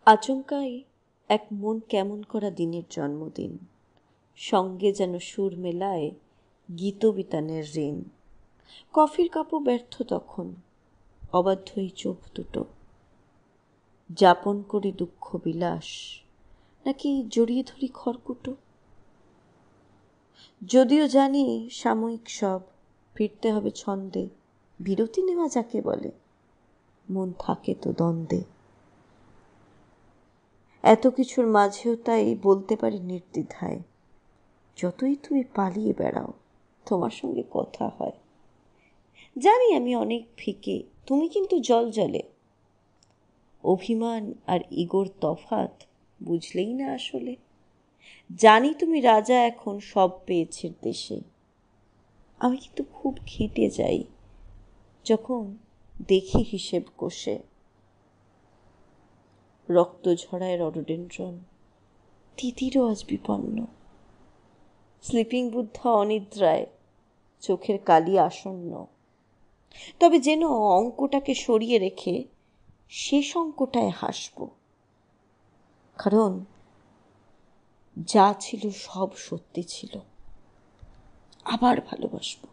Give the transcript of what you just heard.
আচমকাই এক মন কেমন করা দিনের জন্মদিন, সঙ্গে যেন সুর মেলায় গীতবিতানের ঋণ। কফির কাপও ব্যর্থ তখন, অবাধ্যই চোখ দুটো। যাপন করি দুঃখ বিলাস, নাকি জড়িয়ে ধরি খড়কুটো? যদিও জানি সাময়িক সব, ফিরতে হবে ছন্দে, বিরতি নেওয়া যাকে বলে, মন থাকে তো দ্বন্দ্বে। এত কিছুর মাঝেও তাই বলতে পারি নির্দ্বিধায়, যতই তুমি পালিয়ে বেড়াও তোমার সঙ্গে কথা হয়। জানি আমি অনেক ফিকে, তুমি কিন্তু জলজলে। অভিমান আর ইগোর তফাৎ বুঝলেই না আসলে। জানি তুমি রাজা এখন সব পেয়েছে দেশে, আমি কিন্তু খুব ঘেঁটে যাই যখন দেখি হিসেব কষে। রক্ত ঝরায় রডোডেন্ড্রন, তিতিরও আজ বিপন্ন। স্লিপিং বুদ্ধা অনিদ্রায়, চোখের কালি আসন্ন। তবে যেন অঙ্কটাকে সরিয়ে রেখে শেষ অঙ্কটায় হাসব, কারণ যা ছিল সব সত্যি ছিল। আবার ভালোবাসবো।